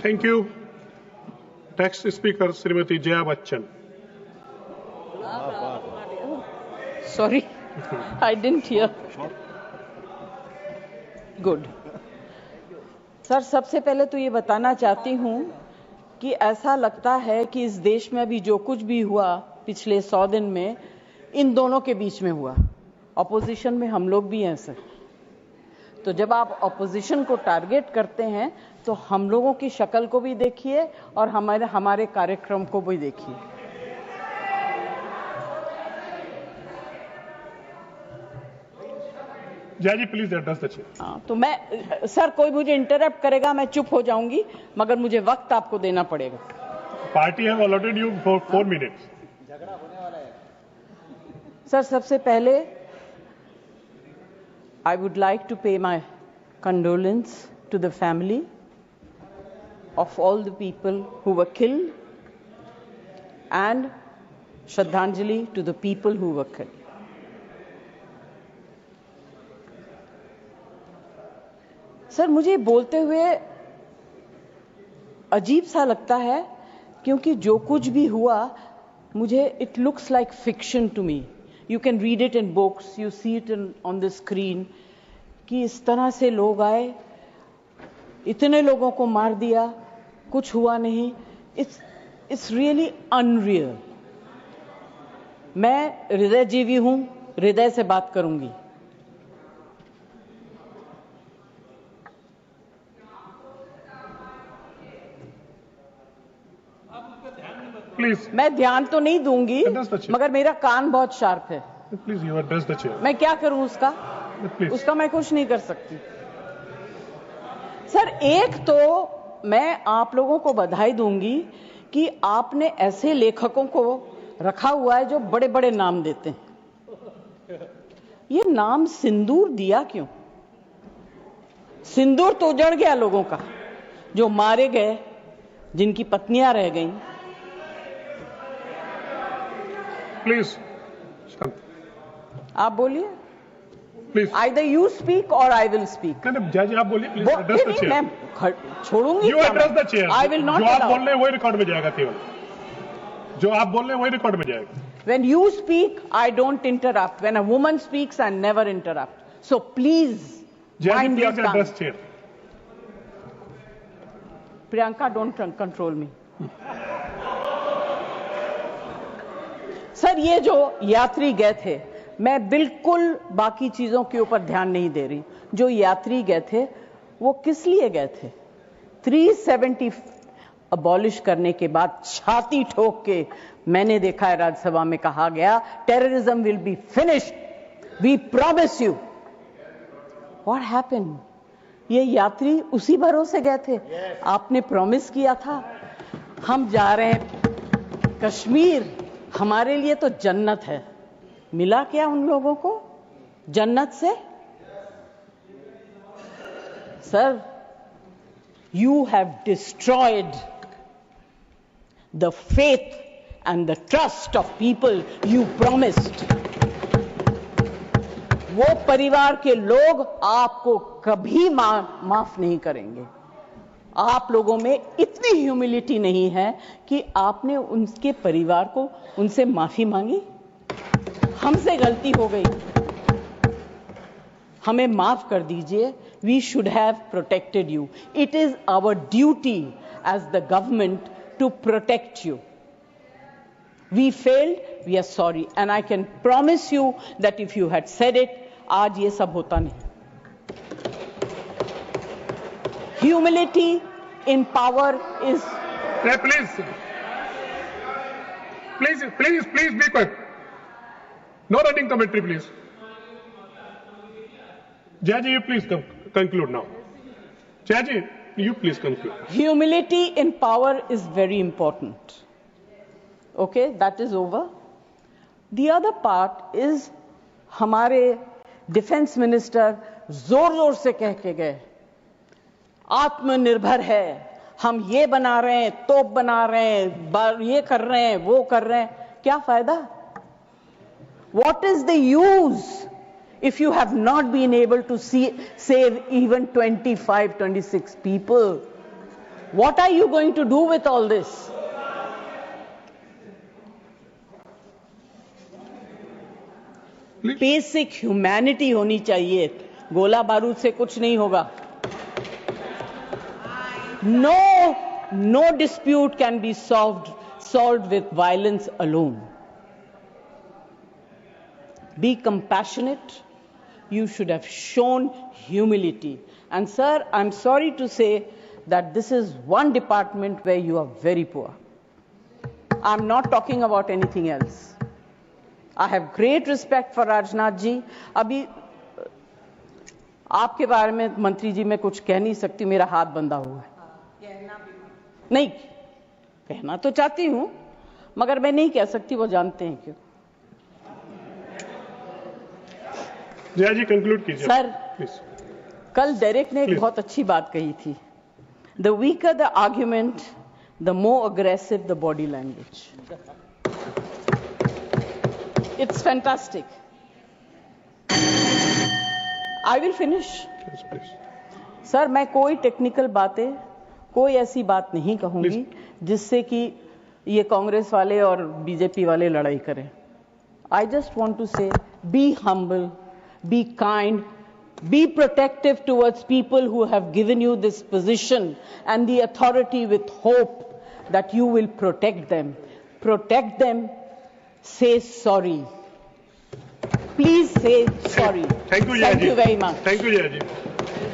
Thank you. Next speaker, Srimati Jaya Bachchan. Sorry, I didn't hear. Good. Sir, सबसे पहले तो ये बताना चाहती हूँ कि ऐसा लगता है कि इस देश में अभी जो कुछ भी हुआ पिछले 100 दिन में इन दोनों के बीच में हुआ। ऑपोजिशन में हम लोग भी हैं सर। तो जब आप ऑपोजिशन को टारगेट करते हैं तो हम लोगों की शक्ल को भी देखिए और हमारे कार्यक्रम को भी देखिए। जय जी, प्लीज एड्रेस द चेयर। हाँ, तो मैं सर, कोई मुझे इंटरप्ट करेगा मैं चुप हो जाऊंगी, मगर मुझे वक्त आपको देना पड़ेगा। Party have allotted you for 4 minutes. झगड़ा होने वाला है सर, सबसे पहले I would like to pay my condolence to the family of all the people who were killed and Shraddhanjali to the people who were killed. Sir, मुझे बोलते हुए अजीब सा लगता है क्योंकि जो कुछ भी हुआ मुझे it looks like fiction to me. You can read it in books, you see it on the screen कि इस तरह से लोग आए, इतने लोगों को मार दिया, कुछ हुआ नहीं। It's really unreal. मैं हृदयजीवी हूं, हृदय से बात करूंगी। प्लीज। मैं ध्यान तो नहीं दूंगी, मगर मेरा कान बहुत शार्प है। Please you address the chair. मैं क्या करूं उसका? Please. उसका मैं कुछ नहीं कर सकती। सर, एक तो मैं आप लोगों को बधाई दूंगी कि आपने ऐसे लेखकों को रखा हुआ है जो बड़े बड़े नाम देते हैं। ये नाम सिंदूर दिया क्यों? सिंदूर तो उजड़ गया लोगों का, जो मारे गए, जिनकी पत्नियां रह गईं। प्लीज आप बोलिए। Please. Either you speak or I will speak. नहीं, जज आप बोलिए। Please address the chair. मैं छोड़ूंगी। You address the chair. I will not जो आप allow. बोल रहे हैं वही रिकॉर्ड में जाएगा केवल। जो आप बोल रहे हैं वही रिकॉर्ड में जाएगा। When you speak, I don't interrupt. When a woman speaks, I never interrupt. So please mind your tongue. Address chair. Priyanka, don't control me. Sir, ये जो यात्री गए थे, मैं बिल्कुल बाकी चीजों के ऊपर ध्यान नहीं दे रही। जो यात्री गए थे वो किस लिए गए थे? 370 अबॉलिश करने के बाद छाती ठोक के मैंने देखा है राज्यसभा में कहा गया, terrorism will be finished, we promise you. What happened? ये यात्री उसी भरोसे गए थे। आपने प्रॉमिस किया था हम जा रहे हैं कश्मीर, हमारे लिए तो जन्नत है। मिला क्या उन लोगों को जन्नत से? Sir, you have destroyed the faith and the trust of people you promised. वो परिवार के लोग आपको कभी माफ नहीं करेंगे। आप लोगों में इतनी ह्यूमिलिटी नहीं है कि आपने उनके परिवार को उनसे माफी मांगी। हमसे गलती हो गई, हमें माफ कर दीजिए। We should have protected you. It is our duty as the government to protect you. We failed, we are sorry, and I can promise you that if you had said it, आज ये सब होता नहीं। Humility in power is. Hey, please be quiet. No running commentary, please. Jaji, you please conclude now. Jaji, you please conclude. Humility in power is very important. Okay, that is over. The other part is हमारे defence minister जोर जोर से कह के गए आत्मनिर्भर है, हम ये बना रहे हैं, तोप बना रहे हैं, ये कर रहे हैं, वो कर रहे हैं। क्या फायदा? What is the use if you have not been able to save even 25, 26 people? What are you going to do with all this? Basic humanity होनी चाहिए. गोला बारूद से कुछ नहीं होगा. No dispute can be solved with violence alone. Be compassionate. You should have shown humility. And sir, I'm sorry to say that this is one department where you are very poor. I'm not talking about anything else. I have great respect for Rajnath ji. अभी आपके बारे में मंत्री जी मैं कुछ कह नहीं सकती, मेरा हाथ बंधा हुआ है. नहीं कहना तो चाहती हूं, मगर मैं नहीं कह सकती, वो जानते हैं क्यों. जया जी कंक्लूड कीजिए सर, प्लीज. कल डेरेक ने एक बहुत अच्छी बात कही थी. The weaker the argument, the more aggressive the body language. It's fantastic. I will finish. Yes, please. Sir, मैं कोई टेक्निकल बातें, कोई ऐसी बात नहीं कहूंगी जिससे कि ये कांग्रेस वाले और बीजेपी वाले लड़ाई करें. I just want to say, be humble, be kind, be protective towards people who have given you this position and the authority with hope that you will protect them. Protect them. Say sorry. Please say sorry. Thank you, Jaya ji. Thank you very much. Thank you, Jaya ji.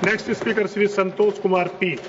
Next speaker, Shri Santosh Kumar P.